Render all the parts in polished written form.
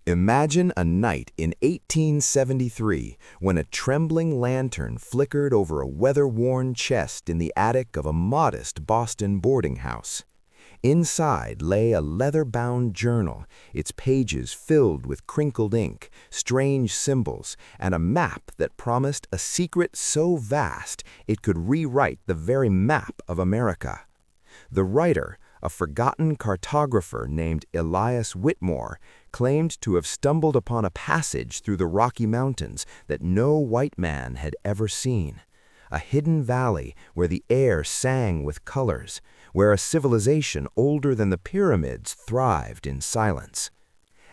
Imagine a night in 1873 when a trembling lantern flickered over a weather-worn chest in the attic of a modest Boston boarding house. Inside lay a leather-bound journal, its pages filled with crinkled ink, strange symbols, and a map that promised a secret so vast it could rewrite the very map of America. The writer, a forgotten cartographer named Elias Whitmore, claimed to have stumbled upon a passage through the Rocky Mountains that no white man had ever seen. A hidden valley where the air sang with colors, where a civilization older than the pyramids thrived in silence.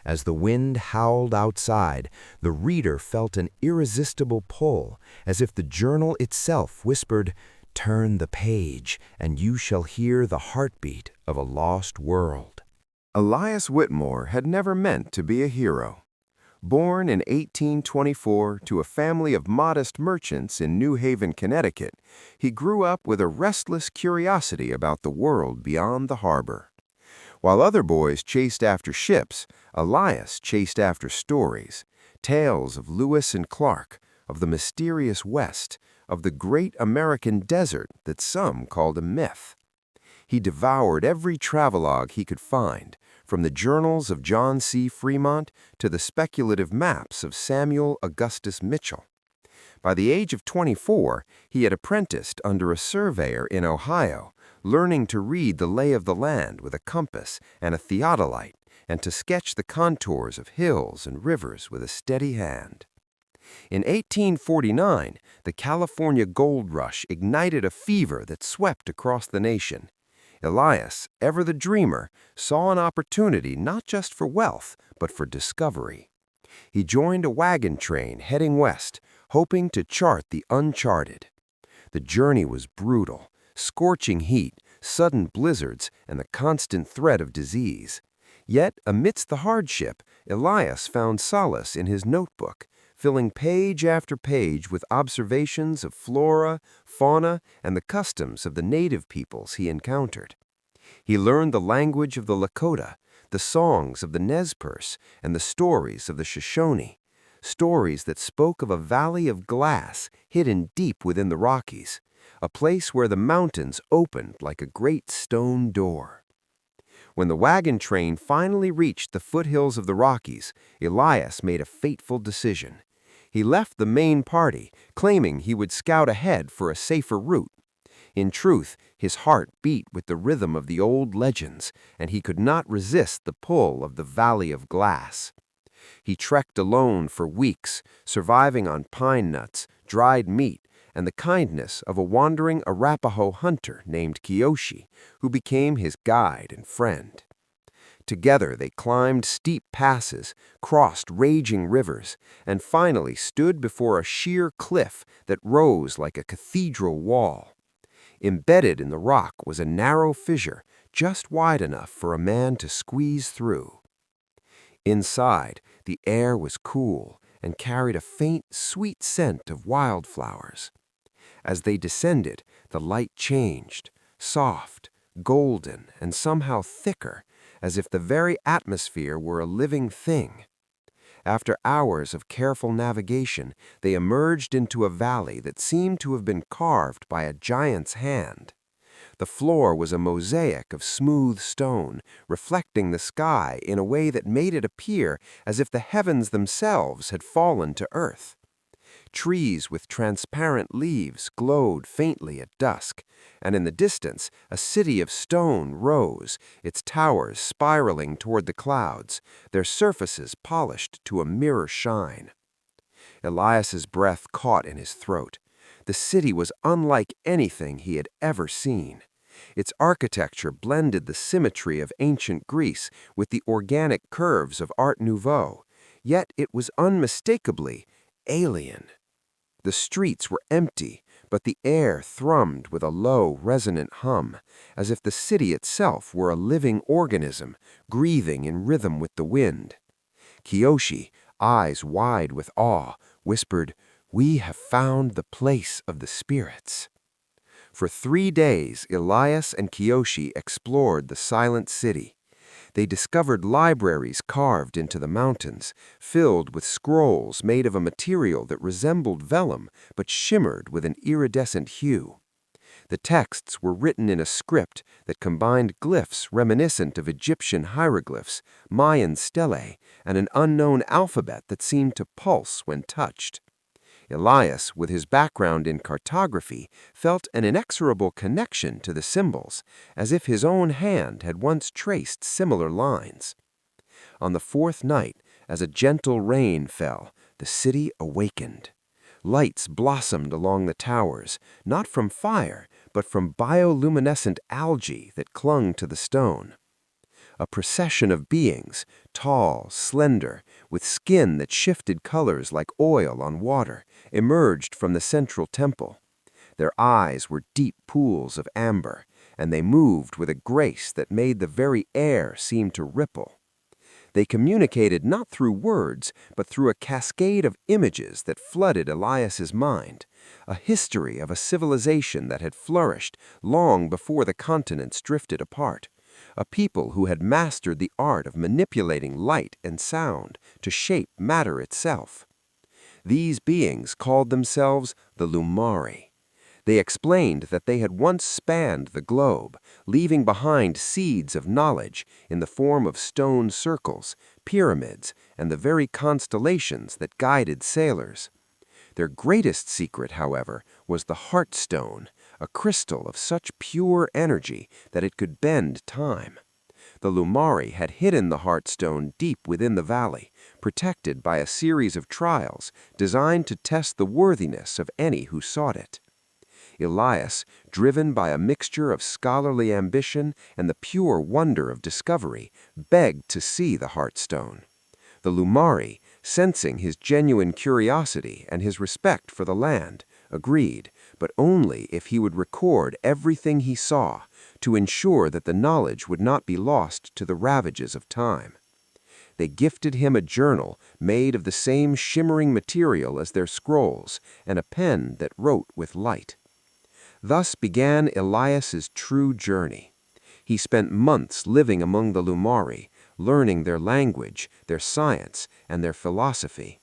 As the wind howled outside, the reader felt an irresistible pull, as if the journal itself whispered, "Turn the page, and you shall hear the heartbeat of a lost world." Elias Whitmore had never meant to be a hero. Born in 1824 to a family of modest merchants in New Haven, Connecticut, he grew up with a restless curiosity about the world beyond the harbor. While other boys chased after ships, Elias chased after stories, tales of Lewis and Clark, of the mysterious West, of the great American desert that some called a myth. He devoured every travelogue he could find, from the journals of John C. Fremont to the speculative maps of Samuel Augustus Mitchell. By the age of 24, he had apprenticed under a surveyor in Ohio, learning to read the lay of the land with a compass and a theodolite, and to sketch the contours of hills and rivers with a steady hand. In 1849, the California gold rush ignited a fever that swept across the nation. Elias, ever the dreamer, saw an opportunity not just for wealth, but for discovery. He joined a wagon train heading west, hoping to chart the uncharted. The journey was brutal, scorching heat, sudden blizzards, and the constant threat of disease. Yet, amidst the hardship, Elias found solace in his notebook, filling page after page with observations of flora, fauna, and the customs of the native peoples he encountered. He learned the language of the Lakota, the songs of the Nez Perce, and the stories of the Shoshone, stories that spoke of a valley of glass hidden deep within the Rockies, a place where the mountains opened like a great stone door. When the wagon train finally reached the foothills of the Rockies, Elias made a fateful decision. He left the main party, claiming he would scout ahead for a safer route. In truth, his heart beat with the rhythm of the old legends, and he could not resist the pull of the Valley of Glass. He trekked alone for weeks, surviving on pine nuts, dried meat, and the kindness of a wandering Arapaho hunter named Kiyoshi, who became his guide and friend. Together they climbed steep passes, crossed raging rivers, and finally stood before a sheer cliff that rose like a cathedral wall. Embedded in the rock was a narrow fissure, just wide enough for a man to squeeze through. Inside, the air was cool and carried a faint, sweet scent of wildflowers. As they descended, the light changed, soft, golden, and somehow thicker, as if the very atmosphere were a living thing. After hours of careful navigation, they emerged into a valley that seemed to have been carved by a giant's hand. The floor was a mosaic of smooth stone, reflecting the sky in a way that made it appear as if the heavens themselves had fallen to earth. Trees with transparent leaves glowed faintly at dusk, and in the distance a city of stone rose, its towers spiraling toward the clouds, their surfaces polished to a mirror shine. Elias's breath caught in his throat. The city was unlike anything he had ever seen. Its architecture blended the symmetry of ancient Greece with the organic curves of Art Nouveau, yet it was unmistakably alien. The streets were empty, but the air thrummed with a low, resonant hum, as if the city itself were a living organism, breathing in rhythm with the wind. Kiyoshi, eyes wide with awe, whispered, "We have found the place of the spirits." For 3 days, Elias and Kiyoshi explored the silent city. They discovered libraries carved into the mountains, filled with scrolls made of a material that resembled vellum but shimmered with an iridescent hue. The texts were written in a script that combined glyphs reminiscent of Egyptian hieroglyphs, Mayan stelae, and an unknown alphabet that seemed to pulse when touched. Elias, with his background in cartography, felt an inexorable connection to the symbols, as if his own hand had once traced similar lines. On the fourth night, as a gentle rain fell, the city awakened. Lights blossomed along the towers, not from fire, but from bioluminescent algae that clung to the stone. A procession of beings, tall, slender, with skin that shifted colors like oil on water, emerged from the central temple. Their eyes were deep pools of amber, and they moved with a grace that made the very air seem to ripple. They communicated not through words, but through a cascade of images that flooded Elias's mind, a history of a civilization that had flourished long before the continents drifted apart, a people who had mastered the art of manipulating light and sound to shape matter itself. These beings called themselves the Lumari. They explained that they had once spanned the globe, leaving behind seeds of knowledge in the form of stone circles, pyramids, and the very constellations that guided sailors. Their greatest secret, however, was the Heartstone, a crystal of such pure energy that it could bend time. The Lumari had hidden the Heartstone deep within the valley, protected by a series of trials designed to test the worthiness of any who sought it. Elias, driven by a mixture of scholarly ambition and the pure wonder of discovery, begged to see the Heartstone. The Lumari, sensing his genuine curiosity and his respect for the land, agreed, but only if he would record everything he saw, to ensure that the knowledge would not be lost to the ravages of time. They gifted him a journal made of the same shimmering material as their scrolls, and a pen that wrote with light. Thus began Elias's true journey. He spent months living among the Lumari, learning their language, their science, and their philosophy.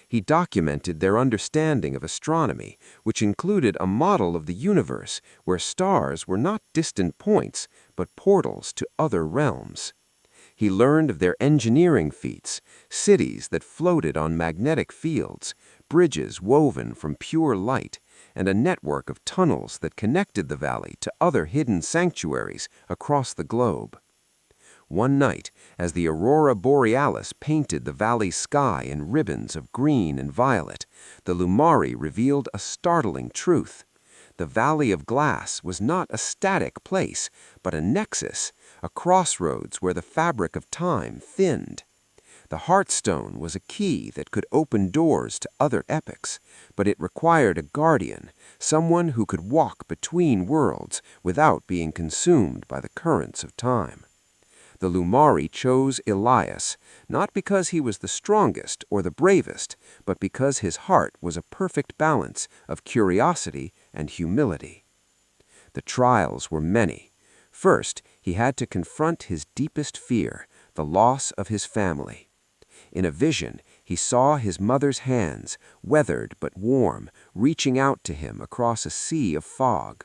He documented their understanding of astronomy, which included a model of the universe where stars were not distant points, but portals to other realms. He learned of their engineering feats, cities that floated on magnetic fields, bridges woven from pure light, and a network of tunnels that connected the valley to other hidden sanctuaries across the globe. One night, as the aurora borealis painted the valley's sky in ribbons of green and violet, the Lumari revealed a startling truth. The Valley of Glass was not a static place, but a nexus, a crossroads where the fabric of time thinned. The Heartstone was a key that could open doors to other epochs, but it required a guardian, someone who could walk between worlds without being consumed by the currents of time. The Lumari chose Elias, not because he was the strongest or the bravest, but because his heart was a perfect balance of curiosity and humility. The trials were many. First, he had to confront his deepest fear, the loss of his family. In a vision, he saw his mother's hands, weathered but warm, reaching out to him across a sea of fog.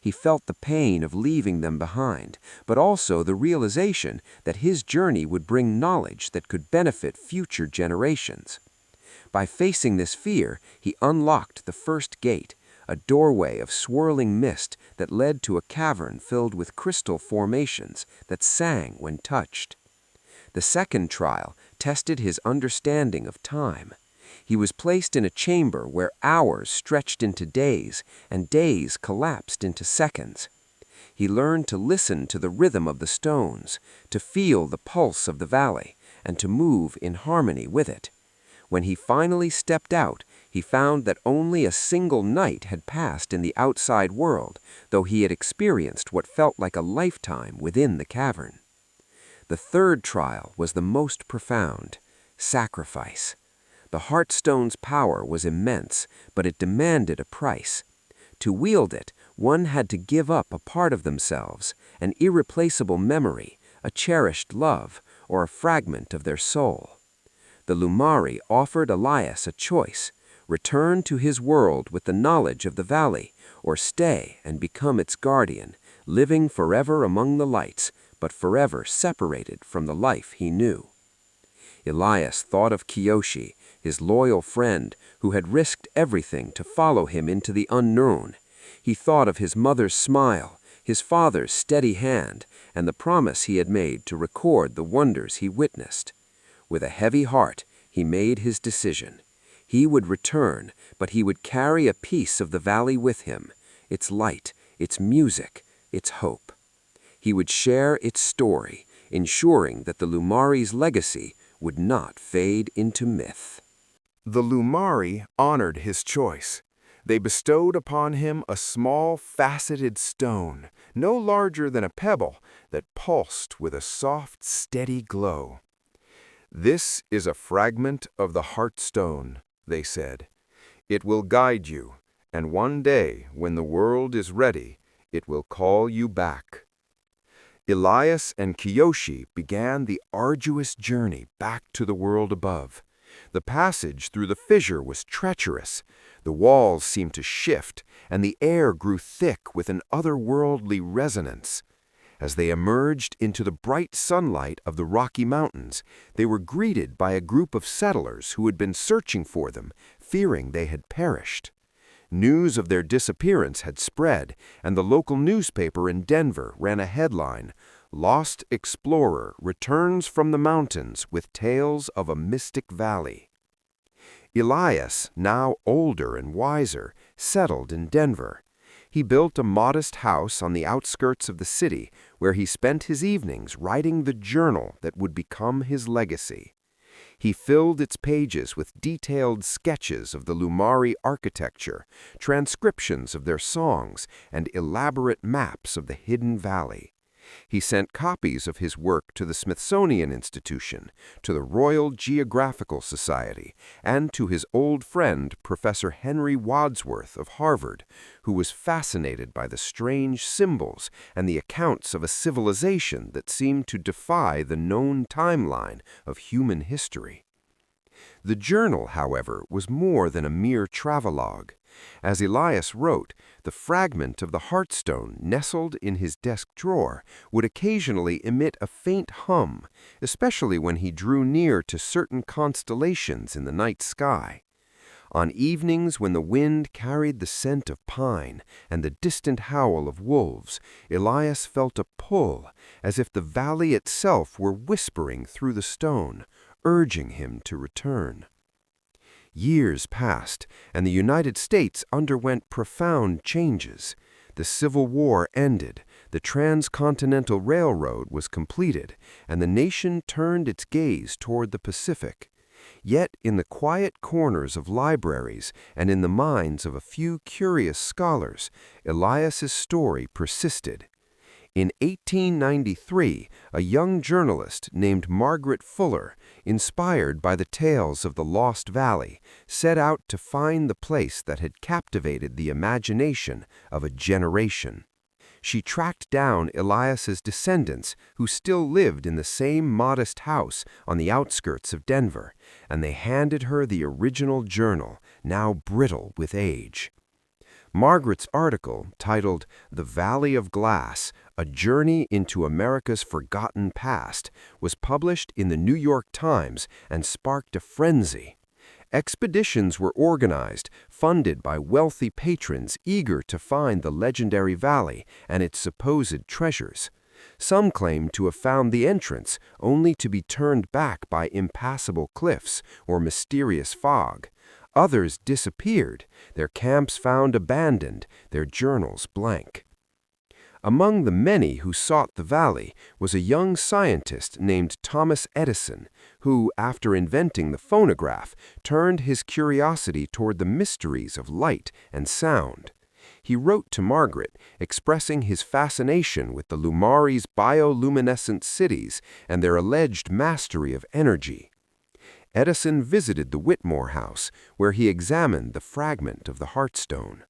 He felt the pain of leaving them behind, but also the realization that his journey would bring knowledge that could benefit future generations. By facing this fear, he unlocked the first gate, a doorway of swirling mist that led to a cavern filled with crystal formations that sang when touched. The second trial tested his understanding of time. He was placed in a chamber where hours stretched into days and days collapsed into seconds. He learned to listen to the rhythm of the stones, to feel the pulse of the valley, and to move in harmony with it. When he finally stepped out, he found that only a single night had passed in the outside world, though he had experienced what felt like a lifetime within the cavern. The third trial was the most profound: sacrifice. The Heartstone's power was immense, but it demanded a price. To wield it, one had to give up a part of themselves, an irreplaceable memory, a cherished love, or a fragment of their soul. The Lumari offered Elias a choice: return to his world with the knowledge of the valley, or stay and become its guardian, living forever among the lights, but forever separated from the life he knew. Elias thought of Kiyoshi, his loyal friend, who had risked everything to follow him into the unknown. He thought of his mother's smile, his father's steady hand, and the promise he had made to record the wonders he witnessed. With a heavy heart, he made his decision. He would return, but he would carry a piece of the valley with him, its light, its music, its hope. He would share its story, ensuring that the Lumari's legacy would not fade into myth. The Lumari honored his choice. They bestowed upon him a small, faceted stone, no larger than a pebble, that pulsed with a soft, steady glow. "This is a fragment of the Heartstone," they said. "It will guide you, and one day, when the world is ready, it will call you back." Elias and Kiyoshi began the arduous journey back to the world above. The passage through the fissure was treacherous. The walls seemed to shift, and the air grew thick with an otherworldly resonance. As they emerged into the bright sunlight of the Rocky Mountains, they were greeted by a group of settlers who had been searching for them, fearing they had perished. News of their disappearance had spread, and the local newspaper in Denver ran a headline: "Lost Explorer Returns from the Mountains with Tales of a Mystic Valley." Elias, now older and wiser, settled in Denver. He built a modest house on the outskirts of the city, where he spent his evenings writing the journal that would become his legacy. He filled its pages with detailed sketches of the Lumari architecture, transcriptions of their songs, and elaborate maps of the hidden valley. He sent copies of his work to the Smithsonian Institution, to the Royal Geographical Society, and to his old friend Professor Henry Wadsworth of Harvard, who was fascinated by the strange symbols and the accounts of a civilization that seemed to defy the known timeline of human history. The journal, however, was more than a mere travelogue. As Elias wrote, the fragment of the Heartstone nestled in his desk drawer would occasionally emit a faint hum, especially when he drew near to certain constellations in the night sky. On evenings when the wind carried the scent of pine and the distant howl of wolves, Elias felt a pull, as if the valley itself were whispering through the stone, urging him to return. Years passed, and the United States underwent profound changes. The Civil War ended, the Transcontinental Railroad was completed, and the nation turned its gaze toward the Pacific. Yet in the quiet corners of libraries and in the minds of a few curious scholars, Elias's story persisted. In 1893, a young journalist named Margaret Fuller, inspired by the tales of the Lost Valley, set out to find the place that had captivated the imagination of a generation. She tracked down Elias's descendants, who still lived in the same modest house on the outskirts of Denver, and they handed her the original journal, now brittle with age. Margaret's article, titled "The Valley of Glass, A Journey into America's Forgotten Past," was published in the New York Times and sparked a frenzy. Expeditions were organized, funded by wealthy patrons eager to find the legendary valley and its supposed treasures. Some claimed to have found the entrance, only to be turned back by impassable cliffs or mysterious fog. Others disappeared, their camps found abandoned, their journals blank. Among the many who sought the valley was a young scientist named Thomas Edison, who, after inventing the phonograph, turned his curiosity toward the mysteries of light and sound. He wrote to Margaret, expressing his fascination with the Lumari's bioluminescent cities and their alleged mastery of energy. Edison visited the Whitmore house, where he examined the fragment of the Heartstone.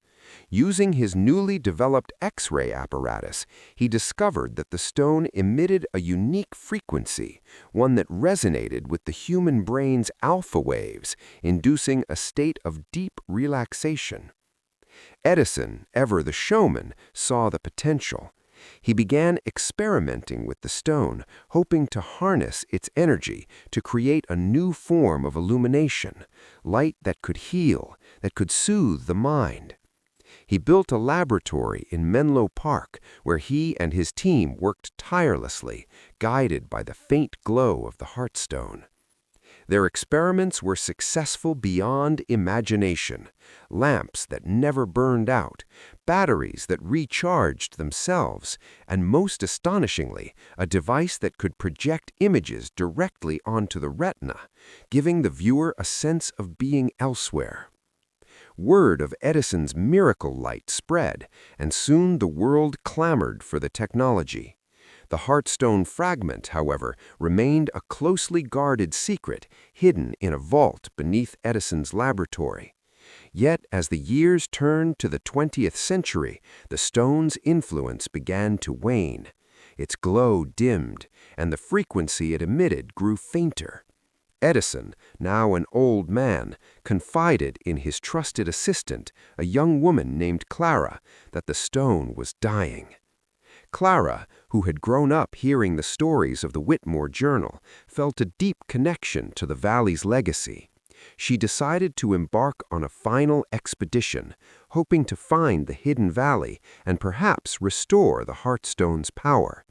Using his newly developed X-ray apparatus, he discovered that the stone emitted a unique frequency, one that resonated with the human brain's alpha waves, inducing a state of deep relaxation. Edison, ever the showman, saw the potential. He began experimenting with the stone, hoping to harness its energy to create a new form of illumination, light that could heal, that could soothe the mind. He built a laboratory in Menlo Park where he and his team worked tirelessly, guided by the faint glow of the Heartstone. Their experiments were successful beyond imagination. Lamps that never burned out, batteries that recharged themselves, and most astonishingly, a device that could project images directly onto the retina, giving the viewer a sense of being elsewhere. Word of Edison's miracle light spread, and soon the world clamored for the technology. The Heartstone fragment, however, remained a closely guarded secret, hidden in a vault beneath Edison's laboratory. Yet, as the years turned to the 20th century, the stone's influence began to wane. Its glow dimmed, and the frequency it emitted grew fainter. Edison, now an old man, confided in his trusted assistant, a young woman named Clara, that the stone was dying. Clara, who had grown up hearing the stories of the Whitmore Journal, felt a deep connection to the valley's legacy. She decided to embark on a final expedition, hoping to find the hidden valley and perhaps restore the Heartstone's power.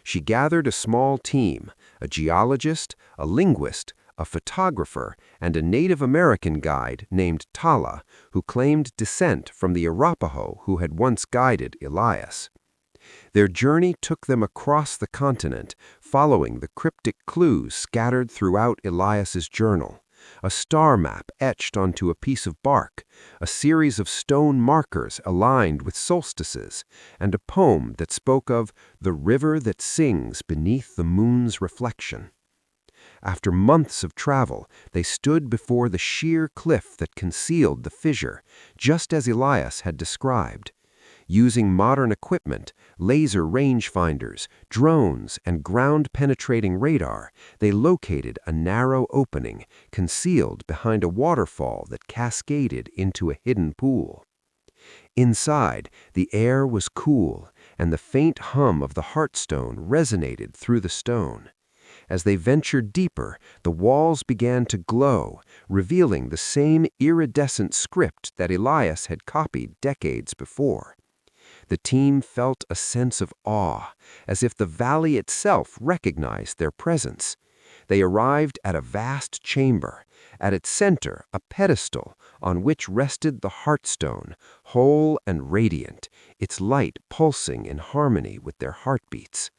She gathered a small team, a geologist, a linguist, a photographer, and a Native American guide named Tala, who claimed descent from the Arapaho who had once guided Elias. Their journey took them across the continent, following the cryptic clues scattered throughout Elias's journal. A star map etched onto a piece of bark, a series of stone markers aligned with solstices, and a poem that spoke of the river that sings beneath the moon's reflection. After months of travel, they stood before the sheer cliff that concealed the fissure, just as Elias had described. Using modern equipment, laser rangefinders, drones, and ground-penetrating radar, they located a narrow opening concealed behind a waterfall that cascaded into a hidden pool. Inside, the air was cool, and the faint hum of the Heartstone resonated through the stone. As they ventured deeper, the walls began to glow, revealing the same iridescent script that Elias had copied decades before. The team felt a sense of awe, as if the valley itself recognized their presence. They arrived at a vast chamber, at its center a pedestal on which rested the Heartstone, whole and radiant, its light pulsing in harmony with their heartbeats.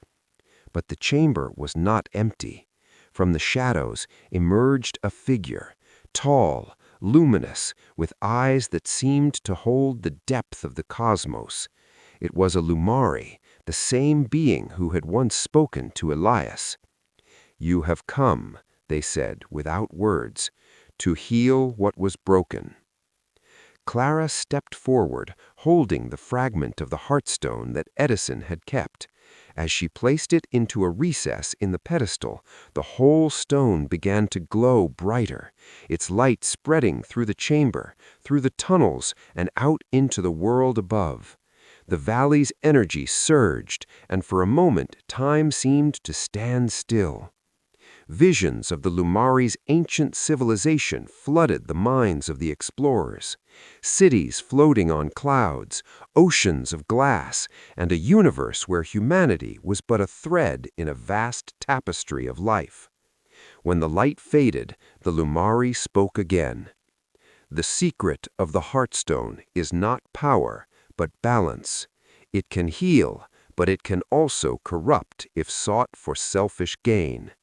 But the chamber was not empty. From the shadows emerged a figure, tall, luminous, with eyes that seemed to hold the depth of the cosmos. It was a Lumari, the same being who had once spoken to Elias. "You have come," they said without words, "to heal what was broken." Clara stepped forward, holding the fragment of the Heartstone that Edison had kept. As she placed it into a recess in the pedestal, the whole stone began to glow brighter, its light spreading through the chamber, through the tunnels, and out into the world above. The valley's energy surged, and for a moment time seemed to stand still. Visions of the Lumari's ancient civilization flooded the minds of the explorers. Cities floating on clouds, oceans of glass, and a universe where humanity was but a thread in a vast tapestry of life. When the light faded, the Lumari spoke again. "The secret of the Heartstone is not power, but balance. It can heal, but it can also corrupt if sought for selfish gain.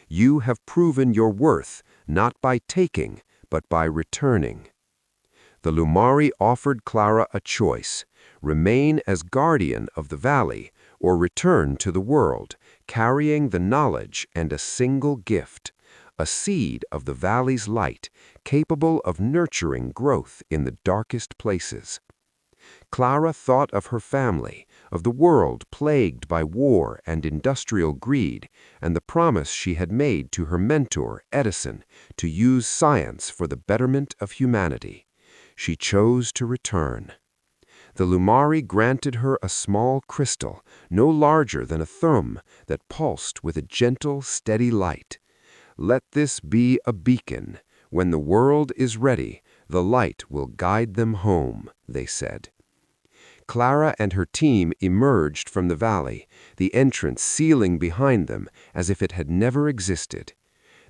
You have proven your worth, not by taking, but by returning." The Lumari offered Clara a choice: remain as guardian of the valley, or return to the world, carrying the knowledge and a single gift, a seed of the valley's light, capable of nurturing growth in the darkest places. Clara thought of her family, of the world plagued by war and industrial greed, and the promise she had made to her mentor, Edison, to use science for the betterment of humanity. She chose to return. The Lumari granted her a small crystal, no larger than a thumb, that pulsed with a gentle, steady light. "Let this be a beacon. When the world is ready, the light will guide them home," they said. Clara and her team emerged from the valley, the entrance sealing behind them as if it had never existed.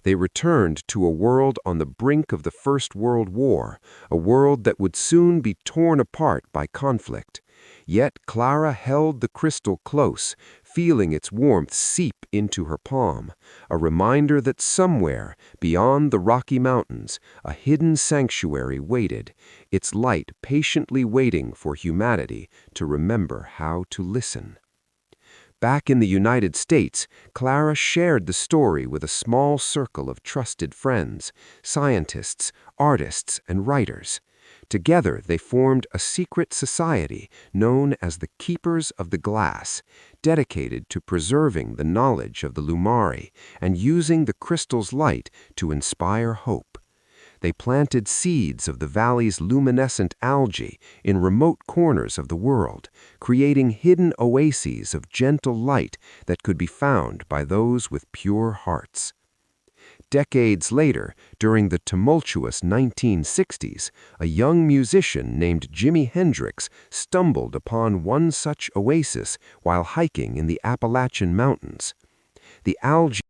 They returned to a world on the brink of the First World War, a world that would soon be torn apart by conflict. Yet Clara held the crystal close, feeling its warmth seep into her palm, a reminder that somewhere, beyond the Rocky Mountains, a hidden sanctuary waited, its light patiently waiting for humanity to remember how to listen. Back in the United States, Clara shared the story with a small circle of trusted friends, scientists, artists, and writers. Together, they formed a secret society known as the Keepers of the Glass, dedicated to preserving the knowledge of the Lumari and using the crystal's light to inspire hope. They planted seeds of the valley's luminescent algae in remote corners of the world, creating hidden oases of gentle light that could be found by those with pure hearts. Decades later, during the tumultuous 1960s, a young musician named Jimi Hendrix stumbled upon one such oasis while hiking in the Appalachian Mountains. The algae